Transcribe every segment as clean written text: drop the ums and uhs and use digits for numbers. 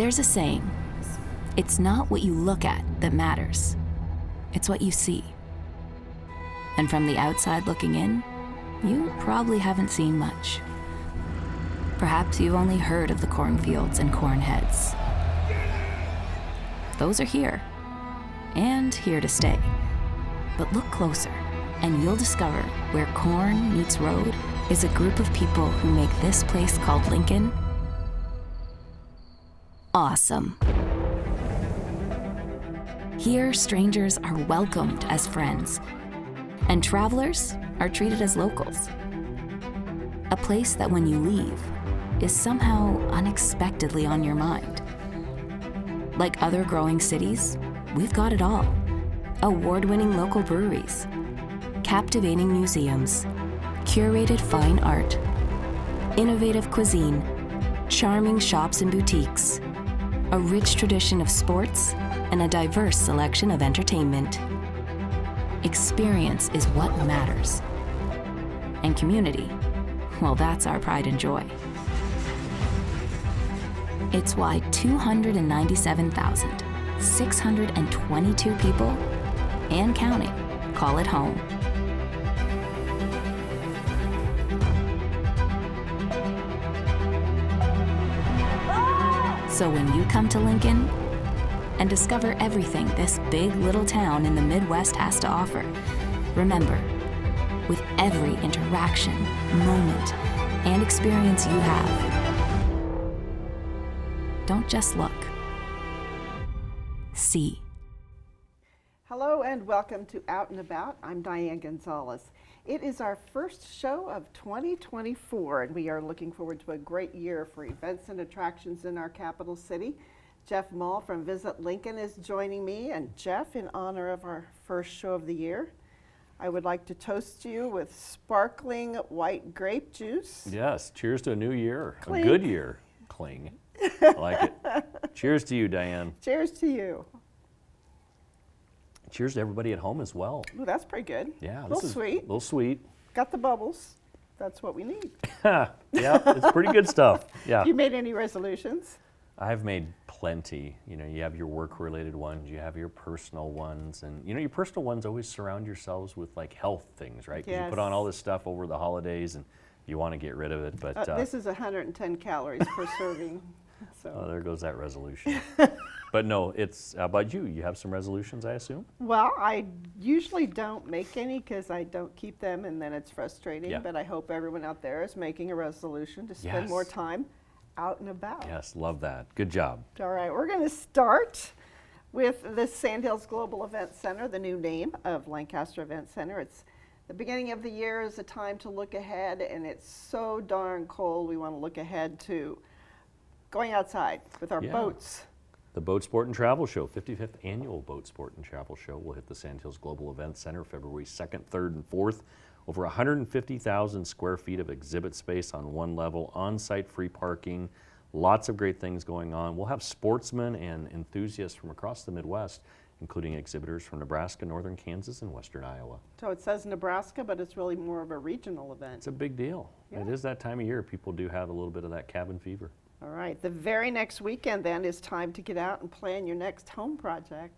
There's a saying, it's not what you look at that matters, it's what you see. And from the outside looking in, you probably haven't seen much. Perhaps you've only heard of the cornfields and corn heads. Those are here, and here to stay. But look closer, and you'll discover where corn meets road is a group of people who make this place called Lincoln awesome. Here, strangers are welcomed as friends, and travelers are treated as locals. A place that when you leave is somehow unexpectedly on your mind. Like other growing cities, we've got it all. Award-winning local breweries, captivating museums, curated fine art, innovative cuisine, charming shops and boutiques, a rich tradition of sports, and a diverse selection of entertainment. Experience is what matters. And community, well, that's our pride and joy. It's why 297,622 people, and counting, call it home. So when you come to Lincoln and discover everything this big little town in the Midwest has to offer, remember, with every interaction, moment, and experience you have, don't just look. See. Hello and welcome to Out and About. I'm Diane Gonzalez. It is our first show of 2024, and we are looking forward to a great year for events and attractions in our capital city. Jeff Mull from Visit Lincoln is joining me, and Jeff, in honor of our first show of the year, I would like to toast you with sparkling white grape juice. Yes, cheers to a new year, Clink. a good year. Cling. I like it. Cheers to you, Diane. Cheers to you. Cheers to everybody at home as well. Ooh, that's pretty good. Yeah, a little sweet. A little sweet. Got the bubbles. That's what we need. Yeah, it's pretty good stuff. Yeah. You made any resolutions? I've made plenty. You know, you have your work-related ones, you have your personal ones, and you know, your personal ones always surround yourselves with like health things, right? 'Cause Yes. you put on all this stuff over the holidays and you want to get rid of it, but This is 110 calories per serving. So. there goes that resolution. But no, it's how about you? You have some resolutions, I assume? Well, I usually don't make any because I don't keep them, and then it's frustrating. Yeah. But I hope everyone out there is making a resolution to spend more Yes. time out and about. Yes, love that. Good job. All right, we're going to start with the Sandhills Global Event Center, the new name of Lancaster Event Center. It's the beginning of the year is a time to look ahead, and it's so darn cold. We want to look ahead to going outside with our Yeah. boats. The Boat Sport and Travel Show, 55th Annual Boat Sport and Travel Show, will hit the Sandhills Global Event Center February 2nd, 3rd, and 4th. Over 150,000 square feet of exhibit space on one level, on-site free parking, lots of great things going on. We'll have sportsmen and enthusiasts from across the Midwest, including exhibitors from Nebraska, northern Kansas, and western Iowa. So it says Nebraska, but it's really more of a regional event. It's a big deal. Yeah. It is that time of year. People do have a little bit of that cabin fever. All right, the very next weekend then is time to get out and plan your next home project.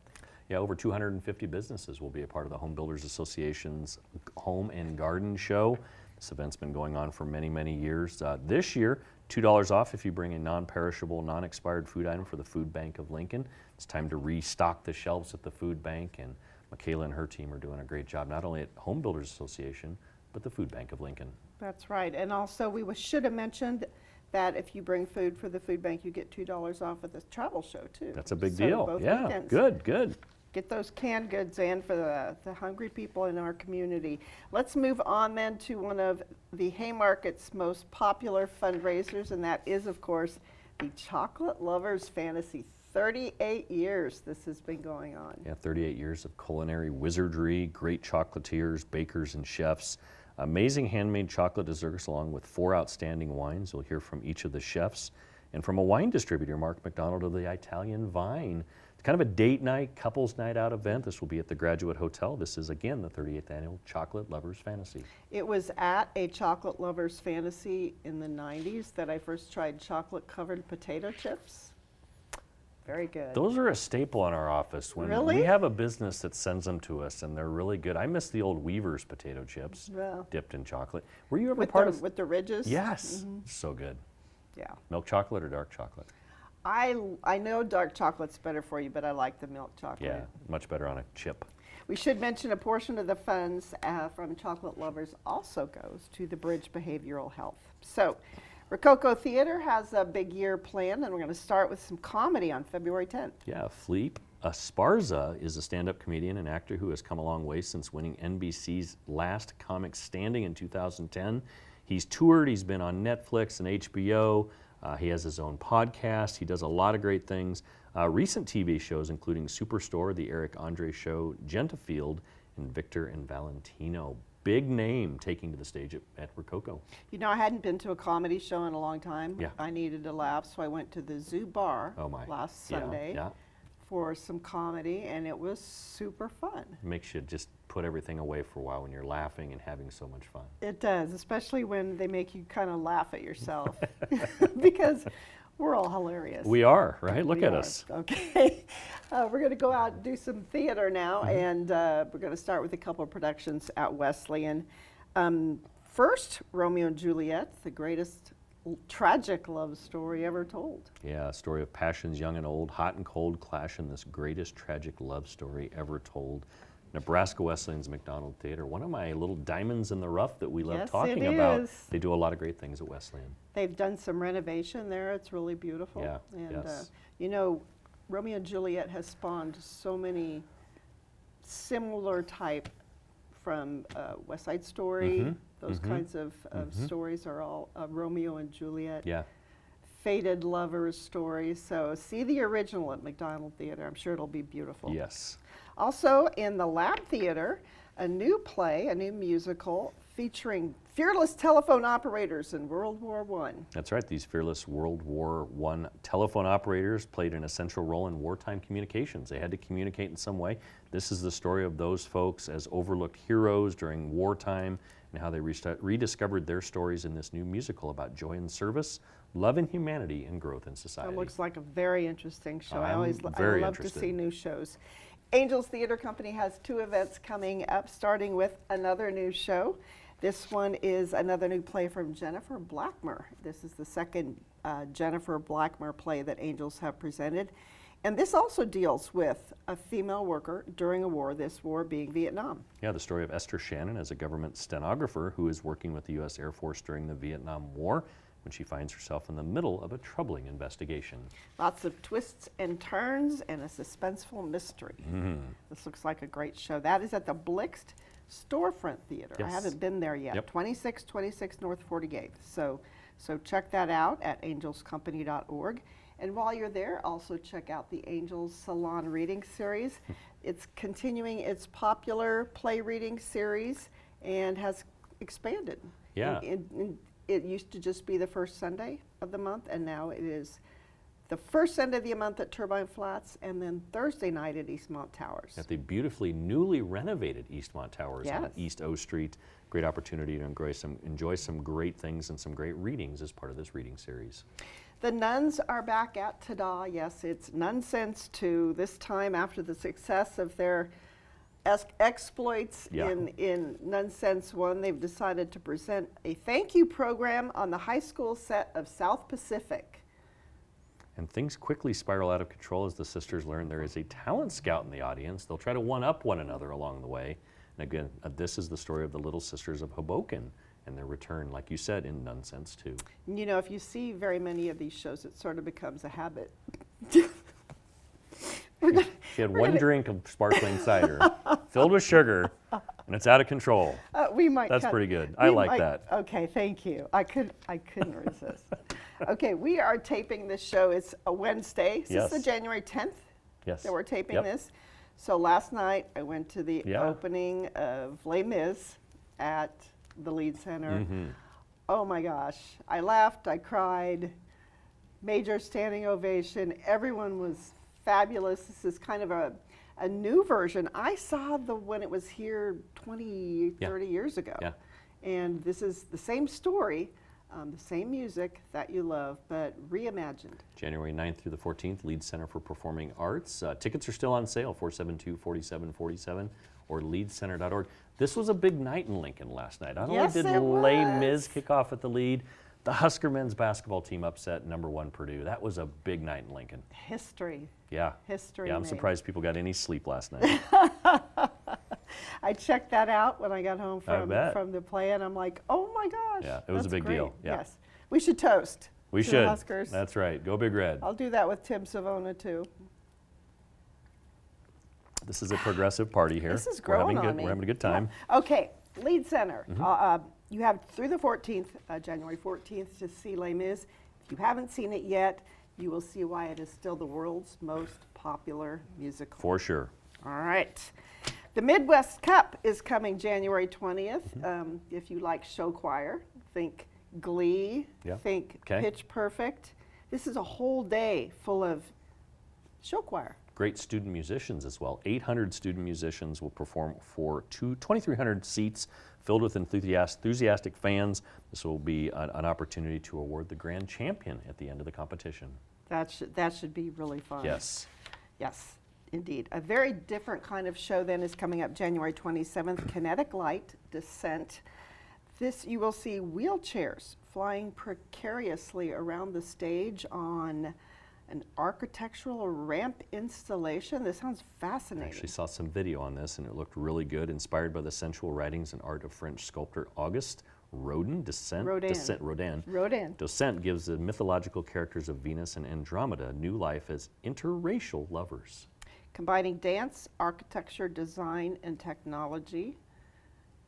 Yeah, over 250 businesses will be a part of the Home Builders Association's Home and Garden Show. This event's been going on for many, many years. This year, $2 off if you bring a non-perishable, non-expired food item for the Food Bank of Lincoln. It's time to restock the shelves at the food bank, and Michaela and her team are doing a great job, not only at Home Builders Association, but the Food Bank of Lincoln. That's right, and also we should have mentioned that if you bring food for the food bank, you get $2 off at the travel show too. That's a big So deal. both Yeah, weekends. good. Get those canned goods in for the hungry people in our community. Let's move on then to one of the Haymarket's most popular fundraisers, and that is, of course, the Chocolate Lovers Fantasy. 38 years this has been going on. Yeah, 38 years of culinary wizardry, great chocolatiers, bakers, and chefs. Amazing handmade chocolate desserts along with 4 outstanding wines. You'll hear from each of the chefs. And from a wine distributor, Mark McDonald of the Italian Vine. It's kind of a date night, couples night out event. This will be at the Graduate Hotel. This is, again, the 38th Annual Chocolate Lovers Fantasy. It was at a Chocolate Lovers Fantasy in the 90s that I first tried chocolate-covered potato chips. Very good. Those are a staple in our office. When Really? we have a business that sends them to us, and they're really good. I miss the old Weaver's potato chips Well. dipped in chocolate. Were you ever with part the, of? with the ridges? Yes, so good. Yeah. Milk chocolate or dark chocolate? I know dark chocolate's better for you, but I like the milk chocolate. Yeah, much better on a chip. We should mention a portion of the funds from Chocolate Lovers also goes to the Bridge Behavioral Health. So, Rococo Theater has a big year planned, and we're going to start with some comedy on February 10th. Yeah, Philippe Esparza is a stand-up comedian and actor who has come a long way since winning NBC's Last Comic Standing in 2010. He's toured, he's been on Netflix and HBO, he has his own podcast, he does a lot of great things. Recent TV shows including Superstore, The Eric Andre Show, Gentafield, and Victor and Valentino. Big name taking to the stage at Rococo. You know, I hadn't been to a comedy show in a long time. Yeah. I needed a laugh, so I went to the Zoo Bar Oh my. last Yeah, Sunday yeah. for some comedy, and it was super fun. Makes you just put everything away for a while when you're laughing and having so much fun. It does, especially when they make you kind of laugh at yourself because we're all hilarious. We are, right? Look We at are. us. Okay. We're going to go out and do some theater now, Mm-hmm. and we're going to start with a couple of productions at Wesleyan. First, Romeo and Juliet, the greatest tragic love story ever told. Yeah, a story of passions young and old, hot and cold clash in this greatest tragic love story ever told. Nebraska Wesleyan's McDonald Theater, one of my little diamonds in the rough that we love Yes, talking it about. is. They do a lot of great things at Wesleyan. They've done some renovation there. It's really beautiful. Yeah, And, yes. you know, Romeo and Juliet has spawned so many similar type from West Side Story. Mhm, Those mhm, kinds of stories are all Romeo and Juliet. Yeah, Fated lovers stories. So see the original at McDonald Theater. I'm sure it'll be beautiful. yes. Also in the Lab Theater, a new play, a new musical featuring fearless telephone operators in World War I. That's right. These fearless World War I telephone operators played an essential role in wartime communications. They had to communicate in some way. This is the story of those folks as overlooked heroes during wartime and how they rediscovered their stories in this new musical about joy and service, love and humanity, and growth in society. It looks like a very interesting show. I I'm very love to interested. see new shows. Angels Theater Company has two events coming up, starting with another new show. This one is another new play from Jennifer Blackmer. This is the second Jennifer Blackmer play that Angels have presented. And this also deals with a female worker during a war, this war being Vietnam. Yeah, the story of Esther Shannon as a government stenographer who is working with the U.S. Air Force during the Vietnam War when she finds herself in the middle of a troubling investigation. Lots of twists and turns and a suspenseful mystery. This looks like a great show. That is at the Blixt Storefront Theater. I Yes. haven't been there yet. Yep. 2626 North 48th. So check that out at angelscompany.org. And while you're there, also check out the Angels Salon Reading Series. It's continuing its popular play reading series and has expanded. Yeah. It used to just be the first Sunday of the month, and now it is the first Sunday of the month at Turbine Flats, and then Thursday night at Eastmont Towers. At the beautifully newly renovated Eastmont Towers on Yes. East O Street. Great opportunity to enjoy some great things and some great readings as part of this reading series. The Nuns are back at Tada. Yes, it's Nunsense 2, this time after the success of their exploits Yeah. in Nunsense 1. They've decided to present a thank you program on the high school set of South Pacific. And things quickly spiral out of control as the sisters learn there is a talent scout in the audience. They'll try to one-up one another along the way. And again, this is the story of the Little Sisters of Hoboken and their return, like you said, in Nunsense 2. You know, if you see very many of these shows, it sort of becomes a habit. She had one drink of sparkling cider filled with sugar, and it's out of control. We might. That's cut- pretty good. I we like might- that. Okay, thank you. I couldn't resist. Okay, we are taping this show. It's a Wednesday. Is this the Yes. January 10th Yes. that we're taping Yep. this? So last night I went to the Yeah. opening of Les Mis at the Lead Center. Mm-hmm. Oh my gosh, I laughed, I cried, major standing ovation. Everyone was fabulous. This is kind of a new version. I saw when it was here 20, Yeah. 30 years ago. Yeah. And this is the same story the same music that you love, but reimagined. January 9th through the 14th, Leeds Center for Performing Arts. Tickets are still on sale, 472-4747 or leedscenter.org. This was a big night in Lincoln last night. Not Yes, only did it Les was. Mis kick off at the lead, the Husker men's basketball team upset #1 Purdue. That was a big night in Lincoln. History. Yeah. History Yeah, I'm made. surprised people got any sleep last night. I checked that out when I got home I bet. from the play, and I'm like, oh my gosh. Yeah, it was a that's big great. deal. Yeah. Yes. We should toast. We to should. The Huskers. That's right. Go Big Red. I'll do that with Tim Savona, too. This is a progressive party here. This is We're having growing on good, me. We're having a good time. Yeah. Okay, Leeds Center. Mm-hmm. You have through the 14th, January 14th, to see Les Mis. If you haven't seen it yet, you will see why it is still the world's most popular musical. For sure. All right. The Midwest Cup is coming January 20th. Mm-hmm. If you like show choir, think Glee, Yeah. think Okay. Pitch Perfect. This is a whole day full of show choir. Great student musicians as well. 800 student musicians will perform for 2,300 seats filled with enthusiastic fans. This will be an opportunity to award the grand champion at the end of the competition. That should be really fun. Yes. Yes, indeed. A very different kind of show then is coming up January 27th, Kinetic Light Descent. This, you will see wheelchairs flying precariously around the stage on an architectural ramp installation. This sounds I fascinating. actually saw some video on this and it looked really good, inspired by the sensual writings and art of French sculptor Auguste Rodin. Rodin. Rodin. Descent gives the mythological characters of Venus and Andromeda new life as interracial lovers. Combining dance, architecture, design, and technology.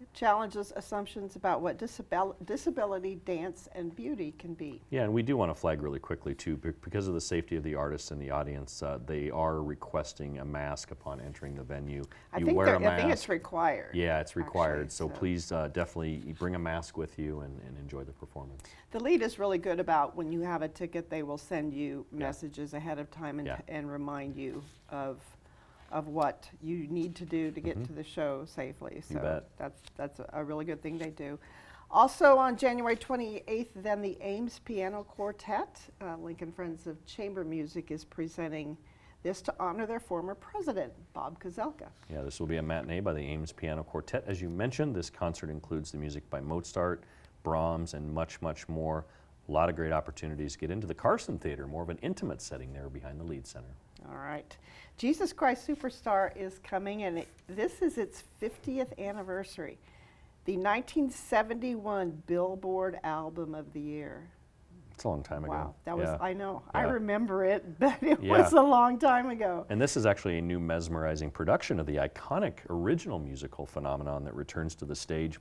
It challenges assumptions about what disability, dance, and beauty can be. Yeah, and we do want to flag really quickly too, because of the safety of the artists and the audience, they are requesting a mask upon entering the venue. I You think wear a mask. I think it's required. Yeah, it's required. actually, So please definitely bring a mask with you and enjoy the performance. The lead is really good about when you have a ticket, they will send you messages ahead of time and, Yeah. and remind you of what you need to do to get to the show safely. So bet. that's a really good thing they do. Also on January 28th, then the Ames Piano Quartet, Lincoln Friends of Chamber Music, is presenting this to honor their former president, Bob Kozelka. Yeah, this will be a matinee by the Ames Piano Quartet. As you mentioned, this concert includes the music by Mozart, Brahms, and much, much more. A lot of great opportunities to get into the Carson Theater, more of an intimate setting there behind the Leeds Center. All right. Jesus Christ Superstar is coming, and this is its 50th anniversary. The 1971 Billboard Album of the Year. It's a long time ago. Wow, that was, Yeah. I know, I Yeah. remember it, but it Yeah. was a long time ago. And this is actually a new mesmerizing production of the iconic original musical phenomenon that returns to the stage.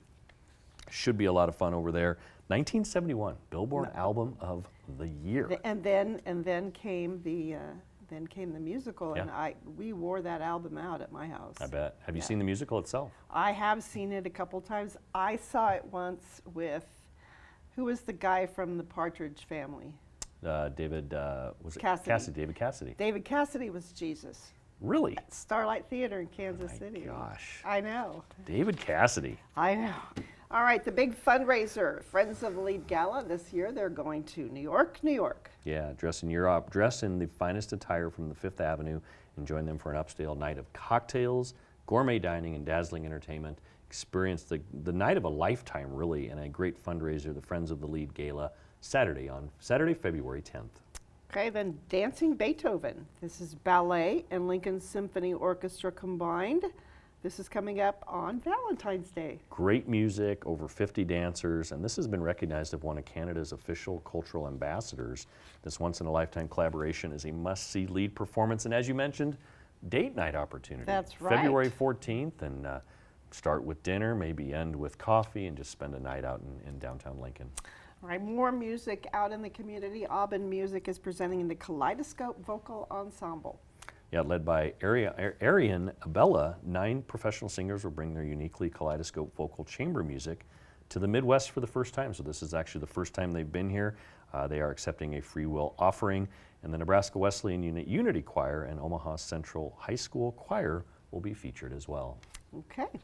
Should be a lot of fun over there. 1971 Billboard Album of the Year. And then came the musical, and Yeah. we wore that album out at my house. I bet. Have you Yeah. seen the musical itself? I have seen it a couple times. I saw it once with, who was the guy from the Partridge Family? David, was it Cassidy. David Cassidy. David Cassidy was Jesus. Really? Starlight Theater in Kansas City. Gosh. I know. David Cassidy. I know. All right, the big fundraiser, Friends of the Lead Gala this year, they're going to New York, New York. Yeah, dress in the finest attire from the Fifth Avenue and join them for an upscale night of cocktails, gourmet dining, and dazzling entertainment. Experience the night of a lifetime, really, and a great fundraiser, the Friends of the Lead Gala, Saturday, February 10th. Okay, then Dancing Beethoven. This is ballet and Lincoln Symphony Orchestra combined. This is coming up on Valentine's Day. Great music, over 50 dancers, and this has been recognized as one of Canada's official cultural ambassadors. This once-in-a-lifetime collaboration is a must-see lead performance, and as you mentioned, date night opportunity. That's right. February 14th, and start with dinner, maybe end with coffee, and just spend a night out in downtown Lincoln. All right, more music out in the community. Aubin Music is presenting the Kaleidoscope Vocal Ensemble. Yeah, led by Arian Abella, 9 professional singers will bring their uniquely kaleidoscope vocal chamber music to the Midwest for the first time. So this is actually the first time they've been here. They are accepting a free will offering, and the Nebraska Wesleyan Unity Choir and Omaha Central High School Choir will be featured as well. Okay.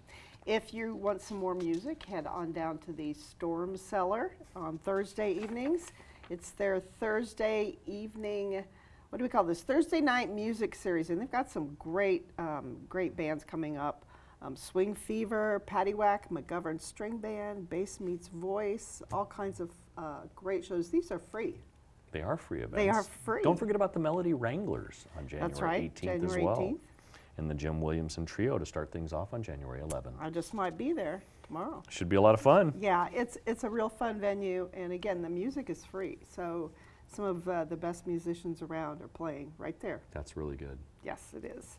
If you want some more music, head on down to the Storm Cellar on Thursday evenings. It's their Thursday evening, what do we call this? Thursday night music series, and they've got some great bands coming up. Swing Fever, Paddywhack, McGovern String Band, Bass Meets Voice, all kinds of great shows. These are free. They are free events. They are free. Don't forget about the Melody Wranglers on January That's right, 18th January as well. 18th. And the Jim Williamson Trio to start things off on January 11th. I just might be there tomorrow. Should be a lot of fun. Yeah, it's a real fun venue, and again, the music is free, so some of the best musicians around are playing right there. That's really good. Yes, it is.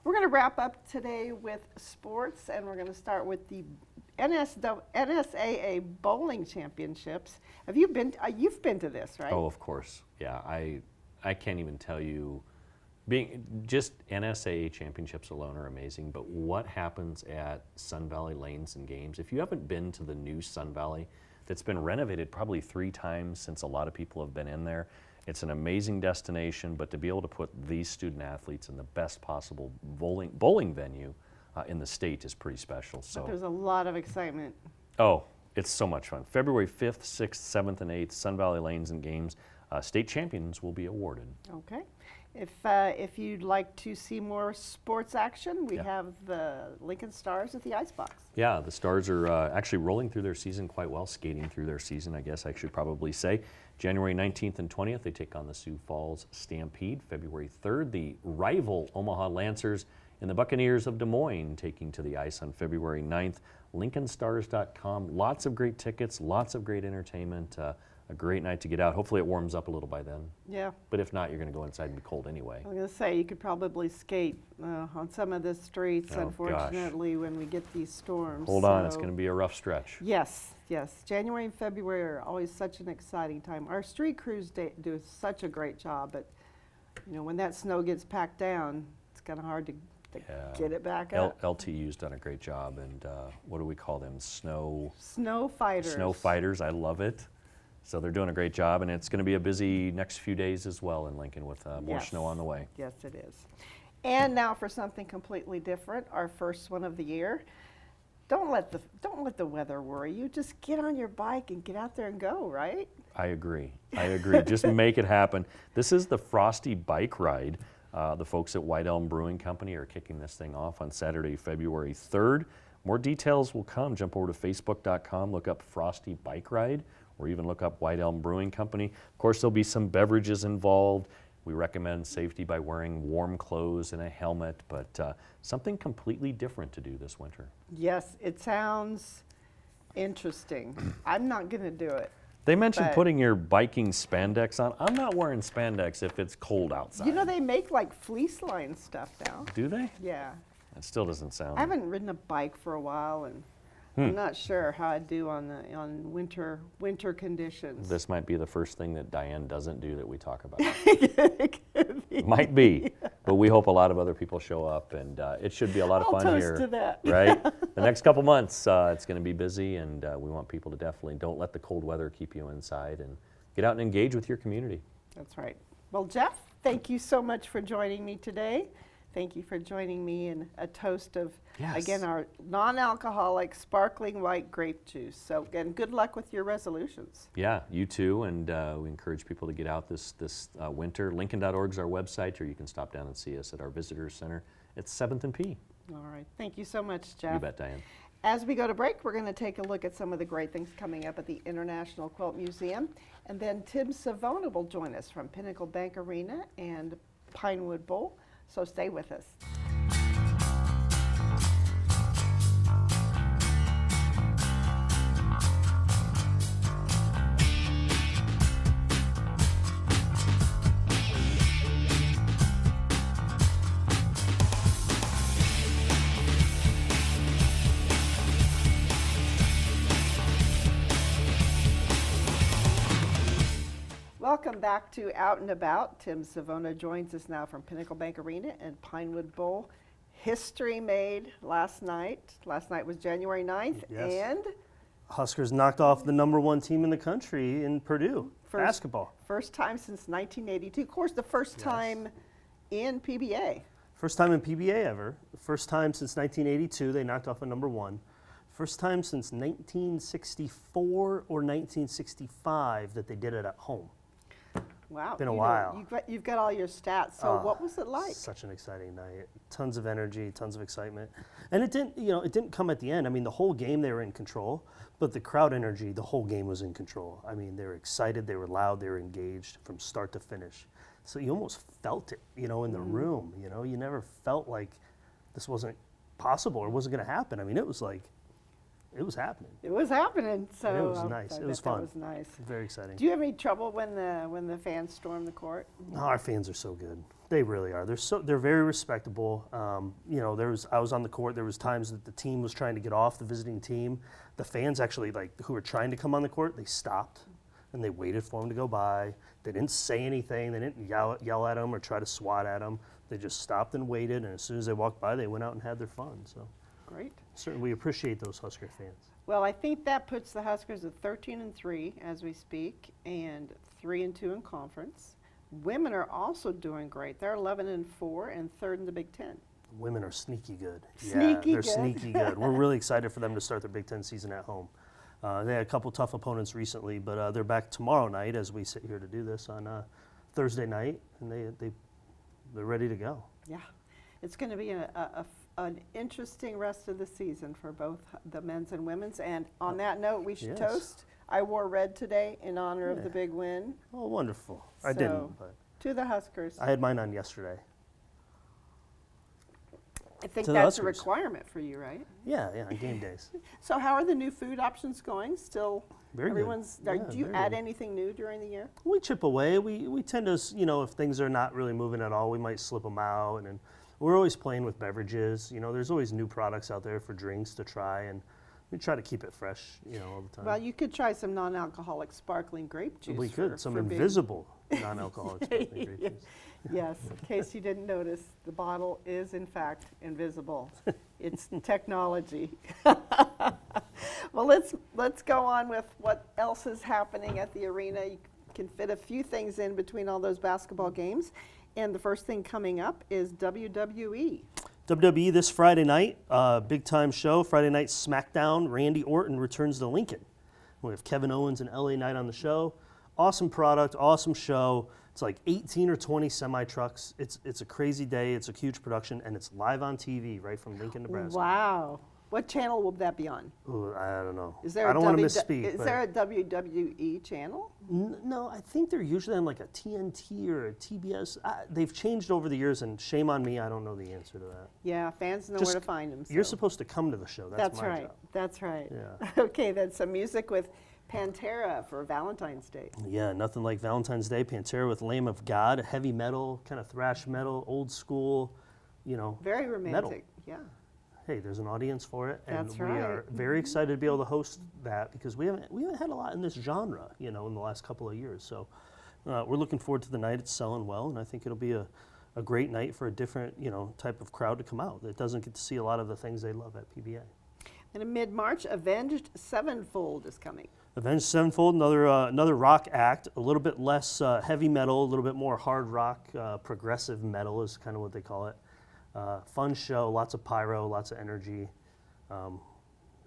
We're going to wrap up today with sports, and we're going to start with the NSAA Bowling Championships. Have you been? You've been to this, right? Oh, of course. Yeah, I can't even tell you. Just NSAA championships alone are amazing, but what happens at Sun Valley Lanes and Games? If you haven't been to the new Sun Valley, that's been renovated probably 3 times since a lot of people have been in there. It's an amazing destination, but to be able to put these student athletes in the best possible bowling venue in the state is pretty special. But So, there's a lot of excitement. oh, it's so much fun. February 5th, 6th, 7th, and 8th, Sun Valley Lanes and Games. State champions will be awarded. Okay. If you'd like to see more sports action, we Yeah. have the Lincoln Stars at the Icebox. Yeah, the Stars are actually rolling through their season quite well, skating through their season, I guess I should probably say. January 19th and 20th, they take on the Sioux Falls Stampede. February 3rd, the rival Omaha Lancers and the Buccaneers of Des Moines taking to the ice on February 9th. LincolnStars.com, lots of great tickets, lots of great entertainment, a great night to get out. Hopefully it warms up a little by then. Yeah. But if not, you're going to go inside and be cold anyway. I was going to say, you could probably skate on some of the streets, Oh, gosh. unfortunately, when we get these storms. Hold on, it's So- going to be a rough stretch. Yes, yes. January and February are always such an exciting time. Our street crews do such a great job, but when that snow gets packed down, it's kind of hard to Yeah. get it back up. LTU's done a great job, and what do we call them? Snow Fighters. fighters. I love it. So they're doing a great job, and it's going to be a busy next few days as well in Lincoln with more Yes. snow on the way. Yes, it is. And now for something completely different, our first one of the year. Don't let the weather worry you. Just get on your bike and get out there and go, right? I agree. Just make it happen. This is the Frosty Bike Ride. The folks at White Elm Brewing Company are kicking this thing off on Saturday, February 3rd. More details will come. Jump over to facebook.com, look up Frosty Bike Ride, or even look up White Elm Brewing Company. Of course, there'll be some beverages involved. We recommend safety by wearing warm clothes and a helmet, but something completely different to do this winter. Yes, it sounds interesting. I'm not going to do it. They mentioned But- putting your biking spandex on. I'm not wearing spandex if it's cold outside. They make like fleece line stuff now. Do they? Yeah. It still doesn't sound. I haven't ridden a bike for a while, and I'm not sure how I'd do on winter conditions. This might be the first thing that Diane doesn't do that we talk about. It could be. Might be, but we hope a lot of other people show up, and it should be a lot of I'll fun toast here. to that. Right? The next couple months, it's going to be busy, and we want people to definitely don't let the cold weather keep you inside, and get out and engage with your community. That's right. Well, Jeff, thank you so much for joining me today. Thank you for joining me in a toast of, Yes. again, our non-alcoholic sparkling white grape juice. So, again, good luck with your resolutions. Yeah, you too, and we encourage people to get out this winter. Lincoln.org is our website, or you can stop down and see us at our visitor center. It's 7th and P. All right. Thank you so much, Jeff. You bet, Diane. As we go to break, we're going to take a look at some of the great things coming up at the International Quilt Museum. And then Tim Savona will join us from Pinnacle Bank Arena and Pinewood Bowl. So stay with us. Welcome back to Out and About. Tim Savona joins us now from Pinnacle Bank Arena and Pinewood Bowl. History made last night. Last night was January 9th. Yes. And Huskers knocked off the #1 team in the country in Purdue basketball. first time since 1982. Of course, the first time in PBA. First time in PBA ever. First time since 1982 they knocked off a number one. First time since 1964 or 1965 that they did it at home. Wow. Been a you know, while. you've got all your stats. So what was it like? Such an exciting night. Tons of energy, tons of excitement. And it didn't come at the end. I mean, the whole game they were in control, but the crowd energy, the whole game was in control. I mean, they were excited, they were loud, they were engaged from start to finish. So you almost felt it, in the room, You never felt like this wasn't possible or wasn't going to happen. I mean, it was like, it was happening. It was happening. So And it was nice. I It was bet fun. That was nice. Very exciting. Do you have any trouble when the fans storm the court? Oh, our fans are so good. They really are. They're very respectable. I was on the court. There was times that the team was trying to get off, the visiting team. The fans actually, who were trying to come on the court, they stopped and they waited for them to go by. They didn't say anything. They didn't yell at them or try to swat at them. They just stopped and waited. And as soon as they walked by, they went out and had their fun. So Great. certainly we appreciate those Husker fans. Well, I think that puts the Huskers at 13-3 as we speak, and 3-2 in conference. Women are also doing great. They're 11-4 and third in the Big Ten. Women are sneaky good. Sneaky they're good. sneaky good. We're really excited for them to start their Big Ten season at home. They had a couple tough opponents recently, but they're back tomorrow night as we sit here to do this on Thursday night, and they're ready to go. Yeah, it's going to be an interesting rest of the season for both the men's and women's. And on that note, we should Yes. toast. I wore red today in honor of Yeah. the big win. Oh, wonderful. I So- didn't, but To the Huskers. I had mine on yesterday. I think to the that's a Huskers. requirement for you, right? Yeah, on game days. So how are the new food options going? Still, Very good. everyone's. Yeah, Do you very add good. anything new during the year? We chip away. We tend to, if things are not really moving at all, we might slip them out. And then we're always playing with beverages. There's always new products out there for drinks to try, and we try to keep it fresh, all the time. Well, you could try some non-alcoholic sparkling grape juice. we could. Some for being- invisible non-alcoholic sparkling grape juice. Yes, in case you didn't notice, the bottle is in fact invisible. It's technology. Well, let's go on with what else is happening at the arena. You can fit a few things in between all those basketball games. And the first thing coming up is WWE. WWE this Friday night, big time show. Friday night SmackDown. Randy Orton returns to Lincoln. We have Kevin Owens and LA Knight on the show. Awesome product, awesome show. It's like 18 or 20 semi-trucks. It's a crazy day. It's a huge production, and it's live on TV right from Lincoln, Nebraska. Wow. What channel will that be on? Ooh, I don't know. Is there I a don't want to W- misspeak. Is but there a WWE channel? No, I think they're usually on like a TNT or a TBS. They've changed over the years, and shame on me, I don't know the answer to that. Yeah, fans know Just- where to find them. You're supposed to come to the show. That's my right. job. That's right. Yeah. Okay, then some music with Pantera for Valentine's Day. Yeah, nothing like Valentine's Day. Pantera with Lamb of God, heavy metal, kind of thrash metal, old school, Very romantic. Yeah. Hey, there's an audience for it, and That's we are right. very excited to be able to host that because we haven't had a lot in this genre, in the last couple of years. So we're looking forward to the night. It's selling well, and I think it'll be a great night for a different, type of crowd to come out that doesn't get to see a lot of the things they love at PBA. And in mid-March, Avenged Sevenfold is coming. Avenged Sevenfold, another rock act, a little bit less heavy metal, a little bit more hard rock, progressive metal is kind of what they call it. Fun show, lots of pyro, lots of energy.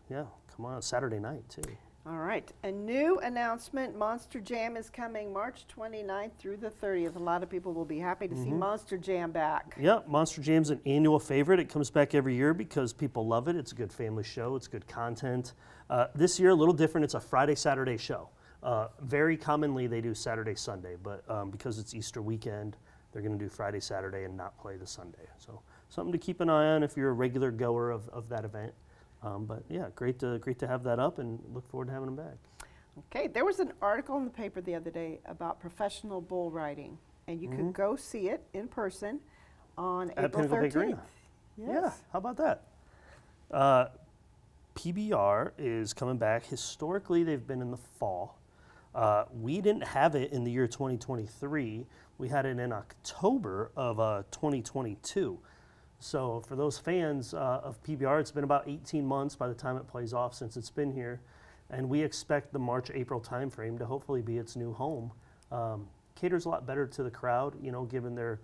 Yeah, come on, Saturday night too. All right. A new announcement, Monster Jam is coming March 29th through the 30th. A lot of people will be happy to see Monster Jam back. Yep, Monster Jam's an annual favorite. It comes back every year because people love it. It's a good family show. It's good content. This year, a little different. It's a Friday, Saturday show. Very commonly, they do Saturday, Sunday, but because it's Easter weekend, they're going to do Friday, Saturday, and not play the Sunday. So something to keep an eye on if you're a regular goer of that event. But yeah, great to have that up, and look forward to having them back. Okay, there was an article in the paper the other day about professional bull riding, and you could go see it in person on At April Pinnacle Bank 13th. Arena. Yes. Yeah, how about that? PBR is coming back. Historically, they've been in the fall. We didn't have it in the year 2023. We had it in October of 2022. So for those fans of PBR, it's been about 18 months by the time it plays off since it's been here. And we expect the March-April timeframe to hopefully be its new home. Caters a lot better to the crowd, given their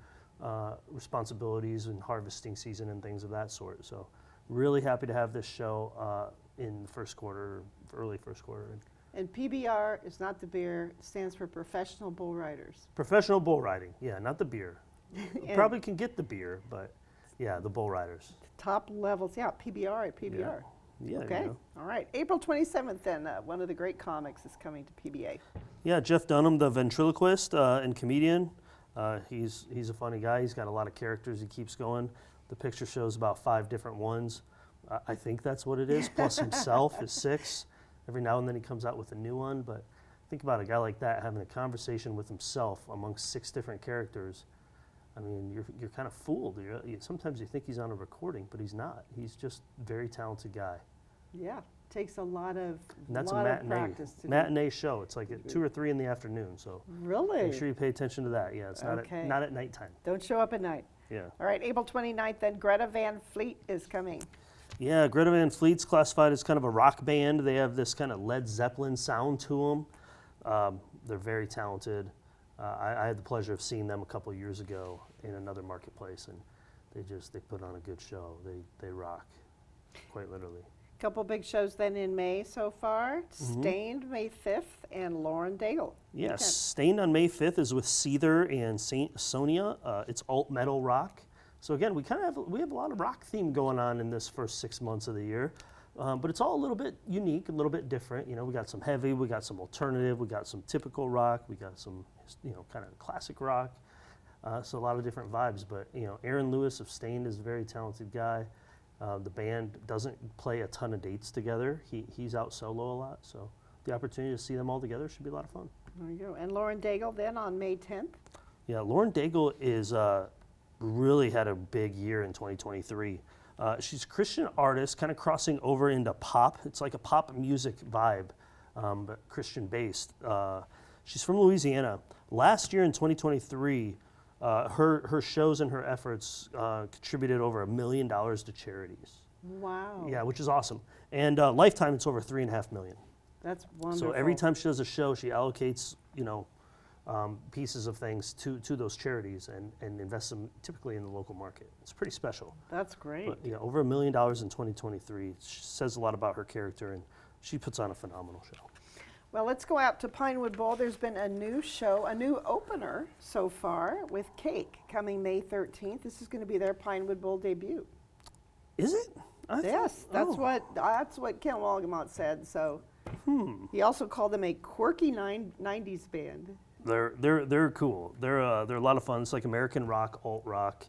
responsibilities and harvesting season and things of that sort. So really happy to have this show in the first quarter, early first quarter. And PBR is not the beer, it stands for Professional Bull Riders. Professional bull riding, yeah, not the beer. And Probably can get the beer, but yeah, the bull riders. top levels, yeah, PBR at PBR. Yeah, Okay, you know. all right. April 27th then, one of the great comics is coming to PBA. Yeah, Jeff Dunham, the ventriloquist and comedian. He's a funny guy. He's got a lot of characters he keeps going. The picture shows about 5 different ones. I think that's what it is, plus himself is 6. Every now and then he comes out with a new one, but think about a guy like that having a conversation with himself amongst 6 different characters. I mean, you're kind of fooled. Sometimes you think he's on a recording, but he's not. He's just a very talented guy. Yeah, takes a lot of, And that's a lot of matinee, practice to do. matinee show. It's like at 2 or 3 in the afternoon, so Really? make sure you pay attention to that. Yeah, it's Okay. not at nighttime. Don't show up at night. Yeah. All right, April 29th then, Greta Van Fleet is coming. Yeah, Greta Van Fleet's classified as kind of a rock band. They have this kind of Led Zeppelin sound to them. They're very talented. I had the pleasure of seeing them a couple of years ago in another marketplace, and they put on a good show. They rock, quite literally. Couple big shows then in May so far. Stained May 5th and Lauren Daigle. Yes, Stained on May 5th is with Seether and Saint Sonia. It's alt metal rock. So again, we have a lot of rock theme going on in this first 6 months of the year, but it's all a little bit unique, a little bit different. You know, we got some heavy, we got some alternative, we got some typical rock, we got some kind of classic rock. So a lot of different vibes. But Aaron Lewis of Stained is a very talented guy. The band doesn't play a ton of dates together. He's out solo a lot, so the opportunity to see them all together should be a lot of fun. There you go. And Lauren Daigle then on May 10th. Yeah, Lauren Daigle is really had a big year in 2023. She's a Christian artist, kind of crossing over into pop. It's like a pop music vibe, but Christian based. She's from Louisiana. Last year in 2023, her shows and her efforts contributed over $1 million to charities. Wow. Yeah, which is awesome. And lifetime, it's over $3.5 million. That's wonderful. So every time she does a show, she allocates, pieces of things to those charities and invests them typically in the local market. It's pretty special. That's great. But yeah, over $1 million in 2023 says a lot about her character, and she puts on a phenomenal show. Well, let's go out to Pinewood Bowl. There's been a new show, a new opener so far with Cake coming May 13th. This is going to be their Pinewood Bowl debut. Is it? Yes, that's what Ken Walgamont said. So he also called them a quirky 90s band. They're cool. They're a lot of fun. It's like American rock, alt rock.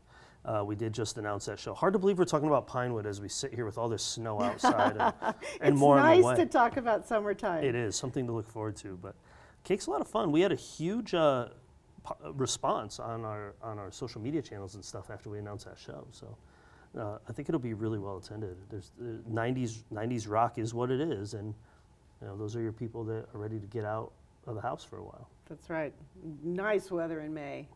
We did just announce that show. Hard to believe we're talking about Pinewood as we sit here with all this snow outside and more on the way. It's nice to talk about summertime. It is something to look forward to. But Cake's a lot of fun. We had a huge response on our social media channels and stuff after we announced that show. So I think it'll be really well attended. There's 90s rock is what it is, and those are your people that are ready to get out of the house for a while. That's right. Nice weather in May.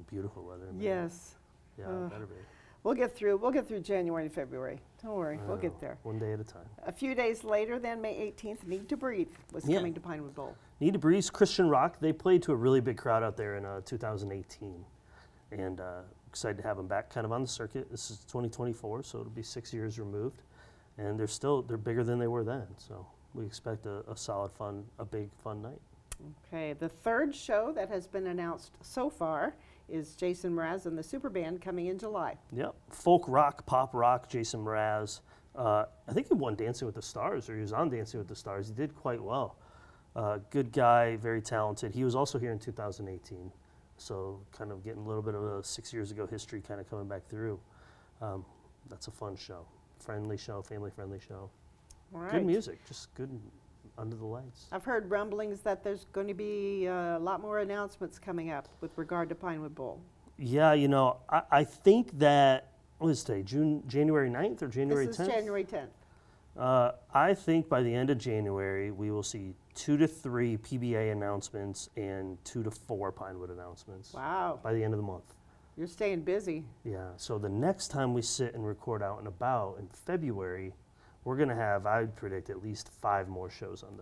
Beautiful weather. Man. Yes. Yeah, better be. We'll get through January and February. Don't worry, we'll get there. One day at a time. A few days later, then May 18th, Need to Breathe was coming to Pinewood Bowl. Need to Breathe, Christian rock. They played to a really big crowd out there in 2018, and excited to have them back, kind of on the circuit. This is 2024, so it'll be 6 years removed, and they're bigger than they were then. So we expect a solid, big fun night. Okay, the third show that has been announced so far is Jason Mraz and the Super Band coming in July. Yep, folk rock, pop rock, Jason Mraz. I think he won Dancing with the Stars, or he was on Dancing with the Stars. He did quite well. Good guy, very talented. He was also here in 2018, so kind of getting a little bit of a 6 years ago history kind of coming back through. That's a fun show, friendly show, family-friendly show. All right. Good music, just good under the lights. I've heard rumblings that there's going to be a lot more announcements coming up with regard to Pinewood Bowl. Yeah, I think that, what is today, January 9th or January 10th? This is January 10th. I think by the end of January, we will see 2 to 3 PBA announcements and 2 to 4 Pinewood announcements. Wow. By the end of the month. You're staying busy. Yeah, so the next time we sit and record Out and About in February, we're going to have, I'd predict, at least 5 more shows on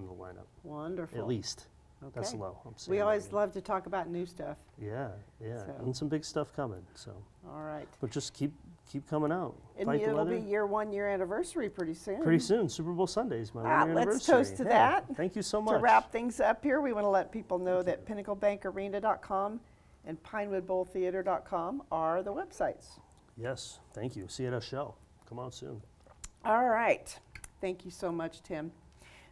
the lineup. Wonderful. At least. That's Okay. low. I'm We saying always that. love to talk about new stuff. Yeah, So- and some big stuff coming. So, All right. but just keep coming out. And Fight the it'll weather. be your 1-year anniversary pretty soon. Pretty soon, Super Bowl Sunday's my 1-year let's anniversary. toast to that. Thank you so To much. wrap things up here, we want to let people know that PinnacleBankArena.com and PinewoodBowlTheater.com are the websites. Yes, thank you. See you at a show. Come out soon. All right. Thank you so much, Tim.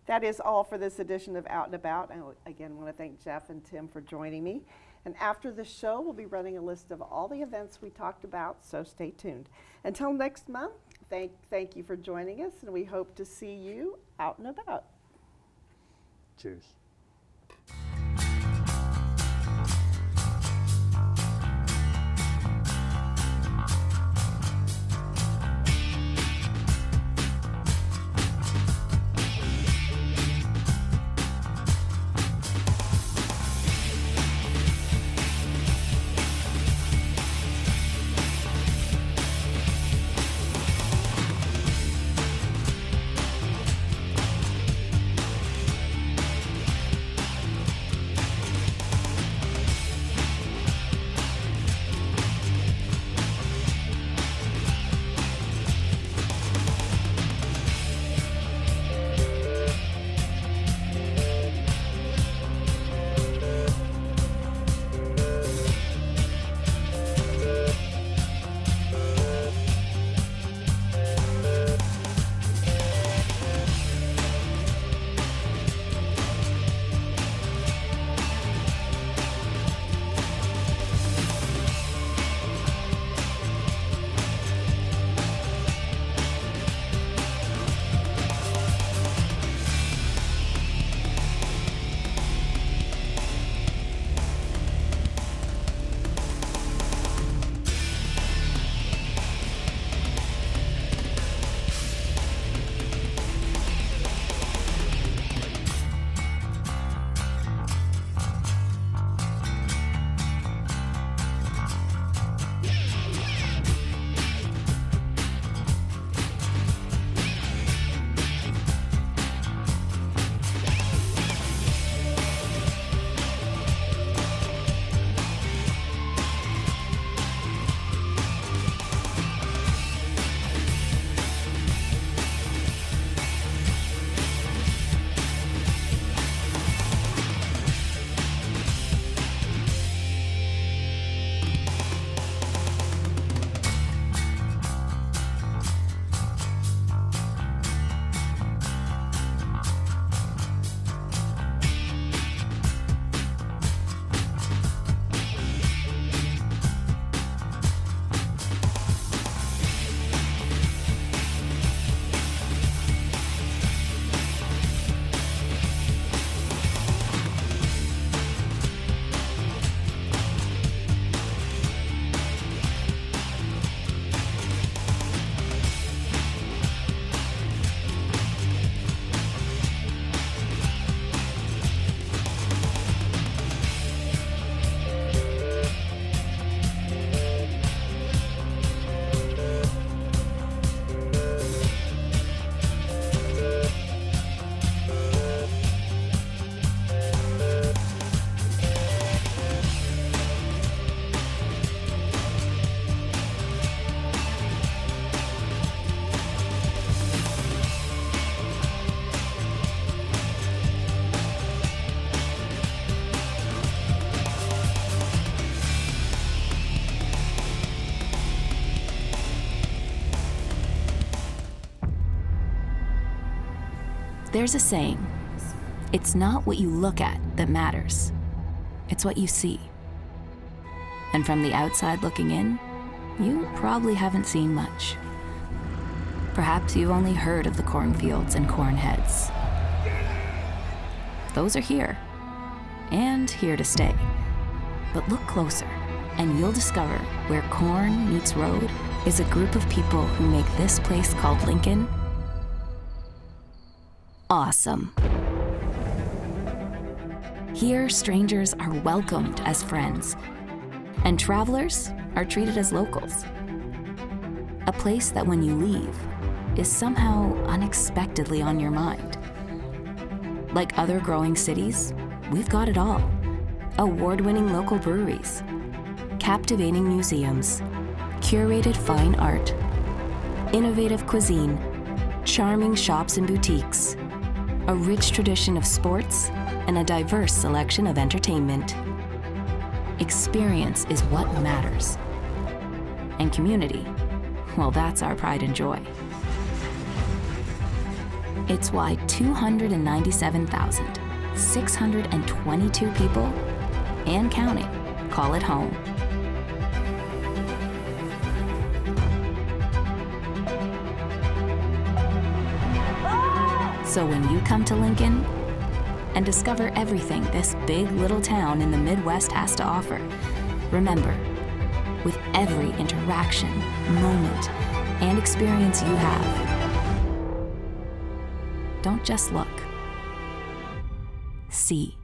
That is all for this edition of Out and About. I again want to thank Jeff and Tim for joining me. And after the show, we'll be running a list of all the events we talked about, so stay tuned. Until next month, thank you for joining us, and we hope to see you out and about. Cheers. There's a saying, it's not what you look at that matters, it's what you see. And from the outside looking in, you probably haven't seen much. Perhaps you've only heard of the cornfields and corn heads. Those are here, and here to stay. But look closer, and you'll discover where corn meets road is a group of people who make this place called Lincoln awesome. Here, strangers are welcomed as friends, and travelers are treated as locals. A place that when you leave is somehow unexpectedly on your mind. Like other growing cities, we've got it all. Award-winning local breweries, captivating museums, curated fine art, innovative cuisine, charming shops and boutiques, a rich tradition of sports, and a diverse selection of entertainment. Experience is what matters. And community, well, that's our pride and joy. It's why 297,622 people, and counting, call it home. So when you come to Lincoln and discover everything this big little town in the Midwest has to offer, remember, with every interaction, moment, and experience you have, don't just look. See.